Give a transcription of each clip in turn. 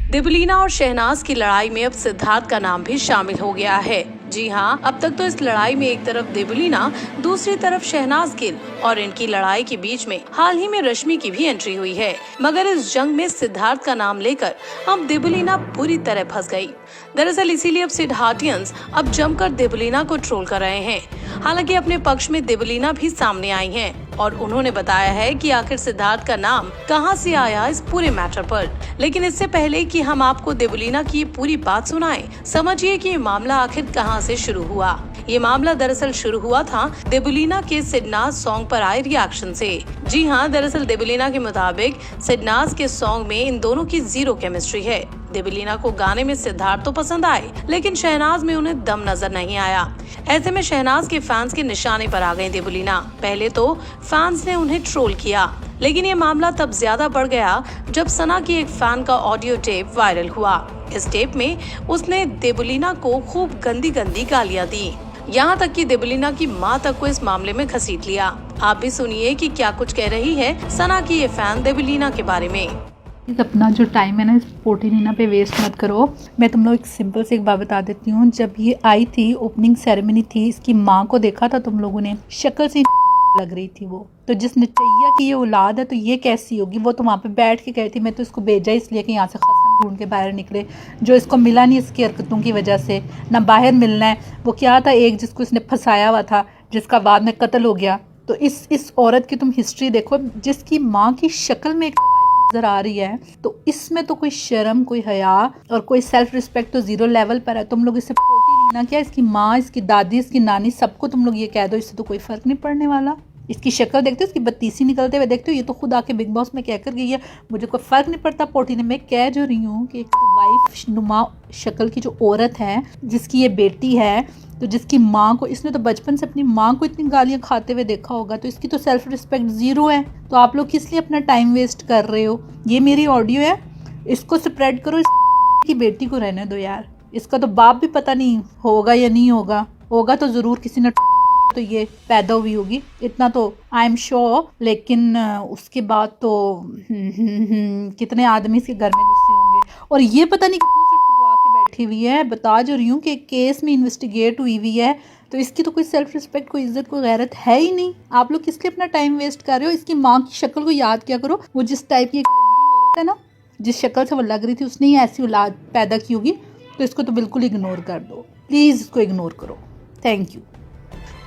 देवलीना और शहनाज की लड़ाई में अब सिद्धार्थ का नाम भी शामिल हो गया है। जी हाँ, अब तक तो इस लड़ाई में एक तरफ देवलीना, दूसरी तरफ शहनाज गिल और इनकी लड़ाई के बीच में हाल ही में रश्मि की भी एंट्री हुई है। मगर इस जंग में सिद्धार्थ का नाम लेकर अब देवलीना पूरी तरह फंस गई। दरअसल इसीलिए अब सिद्धार्थियंस अब जमकर देवलीना को ट्रोल कर रहे हैं। हालांकि अपने पक्ष में देवलीना भी सामने आई हैं और उन्होंने बताया है कि आखिर सिद्धार्थ का नाम कहां से आया इस पूरे मैटर पर। लेकिन इससे पहले कि हम आपको देवलीना की पूरी बात सुनाएं, समझिए कि ये मामला आखिर कहां से शुरू हुआ। ये मामला दरअसल शुरू हुआ था देवलीना के सिडनाज सॉन्ग पर आए रिएक्शन से। जी हाँ, दरअसल देवलीना के मुताबिक सिडनाज के सॉन्ग में इन दोनों की जीरो केमिस्ट्री है। देवलीना को गाने में सिद्धार्थ तो पसंद आए, लेकिन शहनाज में उन्हें दम नजर नहीं आया। ऐसे में शहनाज के फैंस के निशाने पर आ गई देवलीना। पहले तो फैंस ने उन्हें ट्रोल किया, लेकिन ये मामला तब ज्यादा बढ़ गया जब सना की एक फैन का ऑडियो टेप वायरल हुआ। इस टेप में उसने देवलीना को खूब गंदी गंदी गालियां दी। यहाँ तक कि देवलीना की मां तक को इस मामले में घसीट लिया। आप भी सुनिए कि क्या कुछ कह रही है सना की ये फैन देवलीना के बारे में। अपना जो टाइम है ना पोटीनीना पे वेस्ट मत करो। मैं तुम लोग एक सिंपल से एक बात बता देती हूँ। जब ये आई थी, ओपनिंग सेरेमनी थी, इसकी माँ को देखा था तुम लोगों ने, शक्ल से लग रही थी वो। तो जिस नचैया की ये औलाद है तो ये कैसी होगी। वो तो वहाँ पे बैठ के कहती मैं तो इसको भेजा इसलिए कि यहाँ से खत्म ढूंढ के बाहर निकले। जो इसको मिला नहीं इसकी हरकतों की वजह से, ना बाहर मिलना है। वो क्या था, एक जिसको इसने फंसाया हुआ था, जिसका बाद में कत्ल हो गया। तो इस औरत की तुम हिस्ट्री देखो, जिसकी माँ की शक्ल में एक नजर आ रही है। तो इसमें तो कोई शर्म, कोई हया और कोई सेल्फ रिस्पेक्ट तो जीरो लेवल पर है। तुम लोग इसे पोटीनीना क्या, इसकी माँ, इसकी दादी, इसकी नानी, सबको तुम लोग ये कह दो, इससे तो कोई फर्क नहीं पड़ने वाला। इसकी शक्ल देखते हो, इसकी बत्तीसी निकलते हुए देखते हो। ये तो खुद आके बिग बॉस में कहकर गई है मुझे कोई फर्क नहीं पड़ता पोटीने में। कह जो रही हूँ कि एक वाइफ नुमा शक्ल की जो औरत है, जिसकी ये बेटी है, तो जिसकी माँ को इसने तो बचपन से अपनी माँ को इतनी गालियाँ खाते हुए देखा होगा, तो इसकी तो सेल्फ रिस्पेक्ट जीरो है। तो आप लोग किस लिए अपना टाइम वेस्ट कर रहे हो। ये मेरी ऑडियो है, इसको स्प्रेड करो, इसकी बेटी को रहने दो यार। इसका तो बाप भी पता नहीं होगा या नहीं होगा, होगा तो ज़रूर किसी ने तो ये पैदा हुई होगी, इतना तो आई एम श्योर। लेकिन उसके बाद तो कितने आदमी इसके घर में घुसे होंगे और ये पता नहीं कितनों से ठुकवा के बैठी हुई है। बता जो रही हूँ कि केस में इन्वेस्टिगेट हुई हुई है, तो इसकी तो कोई सेल्फ रिस्पेक्ट, कोई इज्जत, कोई गैरत है ही नहीं। आप लोग किस लिए अपना टाइम वेस्ट कर रहे हो। इसकी माँ की शक्ल को याद किया करो। वो जिस टाइप की औरत है ना, जिस शक्ल से वो लग रही थी, उसने ही ऐसी औलाद पैदा की होगी। तो इसको तो बिल्कुल इग्नोर कर दो, प्लीज़ इसको इग्नोर करो। Thank you.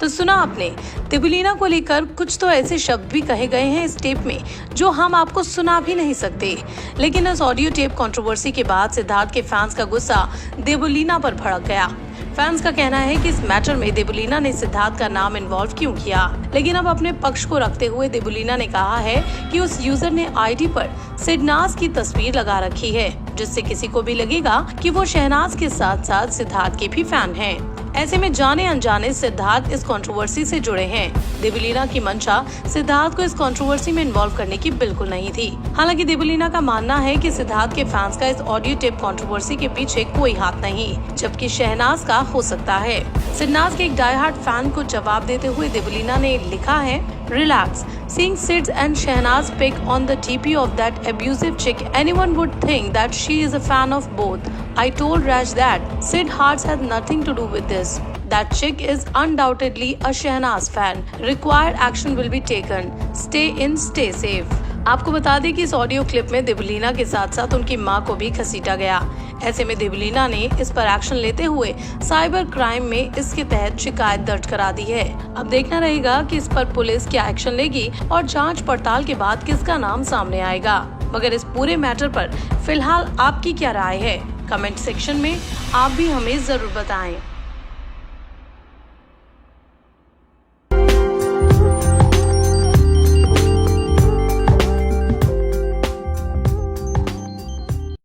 तो सुना आपने, देवलीना को लेकर कुछ तो ऐसे शब्द भी कहे गए हैं इस टेप में जो हम आपको सुना भी नहीं सकते। लेकिन इस ऑडियो टेप कंट्रोवर्सी के बाद सिद्धार्थ के फैंस का गुस्सा देवलीना पर भड़क गया। फैंस का कहना है कि इस मैटर में देवलीना ने सिद्धार्थ का नाम इन्वॉल्व क्यों किया। लेकिन अब अपने पक्ष को रखते हुए देवलीना ने कहा है कि उस यूजर ने आईडी पर सिडनाज की तस्वीर लगा रखी है, जिससे किसी को भी लगेगा कि वो शहनाज के साथ साथ सिद्धार्थ के भी फैन हैं। ऐसे में जाने अनजाने सिद्धार्थ इस कंट्रोवर्सी से जुड़े हैं। देवलीना की मंशा सिद्धार्थ को इस कंट्रोवर्सी में इन्वॉल्व करने की बिल्कुल नहीं थी। हालांकि देवलीना का मानना है कि सिद्धार्थ के फैंस का इस ऑडियो टेप कंट्रोवर्सी के पीछे कोई हाथ नहीं, जबकि शहनाज का हो सकता है। सिडनाज के एक डाई हार्ड फैन को जवाब देते हुए देवलीना ने लिखा है, Relax. Seeing Sid and Shehnaz pic on the TP of that abusive chick, anyone would think that she is a fan of both. I told Raj that Sid Hearts has nothing to do with this. That chick is undoubtedly a Shehnaz fan. Required action will be taken. Stay in, stay safe. आपको बता दें कि इस audio clip में देवलीना के साथ साथ उनकी मां को भी घसीटा गया। ऐसे में देवलीना ने इस पर एक्शन लेते हुए साइबर क्राइम में इसके तहत शिकायत दर्ज करा दी है। अब देखना रहेगा कि इस पर पुलिस क्या एक्शन लेगी और जांच पड़ताल के बाद किसका नाम सामने आएगा। मगर इस पूरे मैटर पर फिलहाल आपकी क्या राय है, कमेंट सेक्शन में आप भी हमें जरूर बताएं।